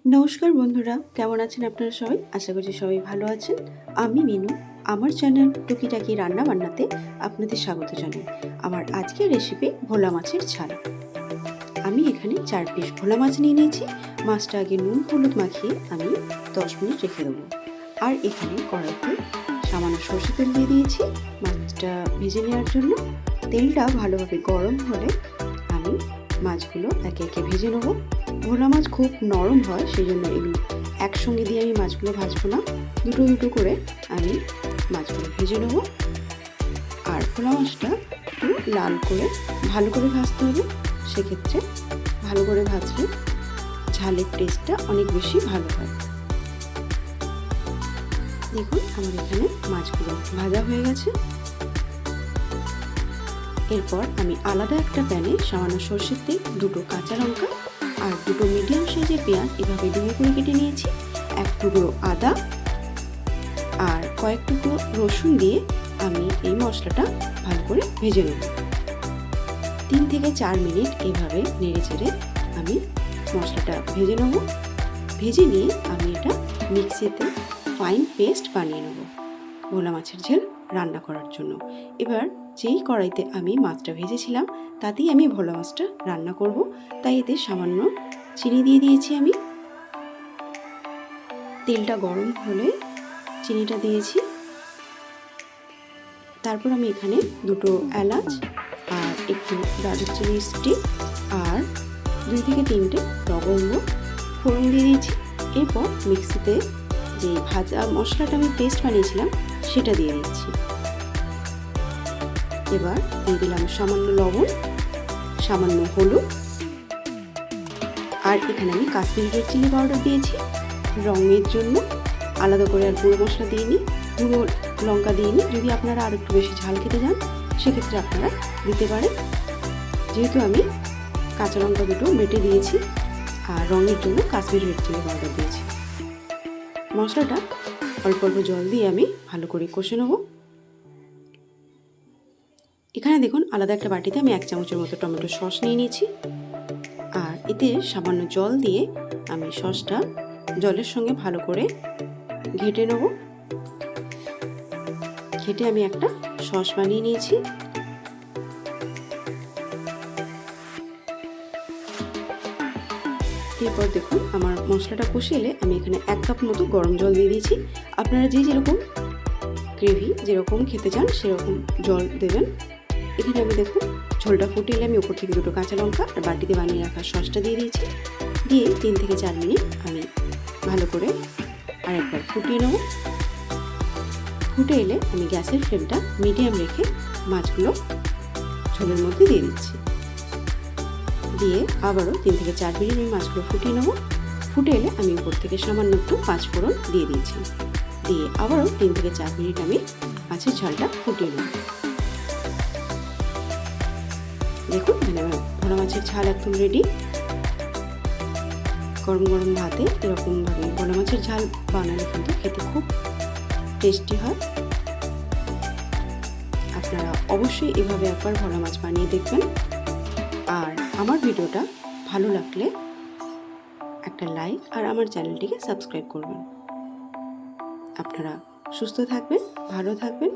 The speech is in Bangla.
নমস্কার বন্ধুরা, কেমন আছেন আপনারা সবাই? আশা করছি সবাই ভালো আছেন। আমি মিনু, আমার চ্যানেল টুকিটাকি রান্না বান্নাতে আপনাদের স্বাগত জানাই। আমার আজকের রেসিপি ভোলা মাছের ঝাল। আমি এখানে 4 পিস ভোলা মাছ নিয়ে নিয়েছি। মাছটা আগে নুন হলুদ মাখিয়ে আমি 10 মিনিট রেখে দেবো। আর এখানে কড়াইতে সামান্য সরষে তেল দিয়ে দিয়েছি মাছটা ভেজে নেওয়ার জন্য। তেলটা ভালোভাবে গরম হলে আমি মাছগুলো একে একে ভেজে নেবো। ভোলা মাছ খুব নরম হয়, সেই জন্য এগুলো একসঙ্গে দিয়ে আমি মাছগুলো ভাজবো না, দুটো দুটো করে আমি মাছগুলো ভেজে নেবো। আর ভোলা মাছটা একটু লাল করে ভালো করে ভাজতে হবে, সেক্ষেত্রে ভালো করে ভাজলে ঝালের টেস্টটা অনেক বেশি ভালো হয়। দেখুন আমার এখানে মাছগুলো ভাজা হয়ে গেছে। এরপর আমি আলাদা একটা প্যানে সামান্য সরষের তেল, দুটো কাঁচা লঙ্কা আর দুটো মিডিয়াম সাইজের পেঁয়াজ এভাবে ডুমো করে কেটে নিয়েছি, এক টুকরো আদা আর কয়েক টুকরো রসুন দিয়ে আমি এই মশলাটা ভালো করে ভেজে নেব। 3 থেকে 4 মিনিট এভাবে নেড়ে চেড়ে আমি মশলাটা ভেজে নেব। ভেজে নিয়ে আমি এটা মিক্সিতে ফাইন পেস্ট বানিয়ে নেব ভোলা মাছের ঝাল রান্না করার জন্য। এবার যেই কড়াইতে আমি মাছটা ভেজেছিলাম তাতেই আমি ভোলা মাছটা রান্না করব, তাই এতে সামান্য চিনি দিয়ে দিয়েছি আমি। তেলটা গরম হলে চিনিটা দিয়েছি। তারপর আমি এখানে দুটো এলাচ আর একটু দারুচিনি স্টিক আর 2 থেকে 3টে লবঙ্গ ফোড়ন দিয়ে দিয়েছি। এরপর মিক্সিতে যে ভাজা মশলাটা আমি পেস্ট বানিয়েছিলাম সেটা দিয়ে দিচ্ছি। এবার দিয়ে দিলাম সামান্য লবণ, সামান্য হলুদ আর এখানে আমি কাশ্মীরি রেড চিলি পাউডার দিয়েছি রঙের জন্য। আলাদা করে আর গুঁড়ো মশলা দিইনি, গুঁড়ো লঙ্কা দিইনি। যদি আপনারা আর একটু বেশি ঝাল খেতে চান সেক্ষেত্রে আপনারা দিতে পারেন। যেহেতু আমি কাঁচা লঙ্কা দুটো বেটে দিয়েছি আর রঙের জন্য কাশ্মীরি রেড চিলি পাউডার দিয়েছি। মশলাটা অল্প অল্প জল দিয়ে আমি ভালো করে কষে নেব। এখানে দেখুন আলাদা একটা বাটিতে আমি 1 চামচের মতো টমেটো সস নিয়ে নিয়েছি আর এতে সামান্য জল দিয়ে আমি সসটা জলের সঙ্গে ভালো করে ঘেটে নেব। ঘেটে আমি একটা সস বানিয়ে নিয়েছি। এরপর দেখুন আমার মশলাটা কষে এলে আমি এখানে 1 কাপ মতো গরম জল দিয়ে দিয়েছি। আপনারা যেরকম গ্রেভি যেরকম খেতে চান সেরকম জল দেবেন। এখানে আমি দেখুন ঝোলটা ফুটে এলে আমি উপর থেকে দুটো কাঁচা লঙ্কা আর বাটিতে বানিয়ে রাখা সসটা দিয়ে দিয়েছি। দিয়ে 3 থেকে 4 মিনিট আমি ভালো করে আরেকবার ফুটিয়ে নেব। ফুটে এলে আমি গ্যাসের ফ্লেমটা মিডিয়াম রেখে মাছগুলো ঝোলের মধ্যে দিয়ে দিচ্ছি। দিয়ে আবারও 3 থেকে 4 মিনিট আমি মাছগুলো ফুটিয়ে নেব। ফুটে এলে আমি উপর থেকে সামান্য একটু 5 ফোড়ন দিয়ে দিয়েছি। দিয়ে আবারও 3 থেকে 4 মিনিট আমি মাছের ঝালটা ফুটিয়ে নেব। দেখুন এখানে আমার ভোলা মাছের ঝাল একদম রেডি। গরম গরম ভাতে এরকমভাবে ভোলা মাছের ঝাল বানালে কিন্তু খেতে খুব টেস্টি হয়। আপনারা অবশ্যই এভাবে একবার ভোলা মাছ বানিয়ে দেখবেন। আর আমার ভিডিওটা ভালো লাগলে একটা লাইক আর আমার চ্যানেলটিকে সাবস্ক্রাইব করবেন। আপনারা সুস্থ থাকবেন, ভালো থাকবেন।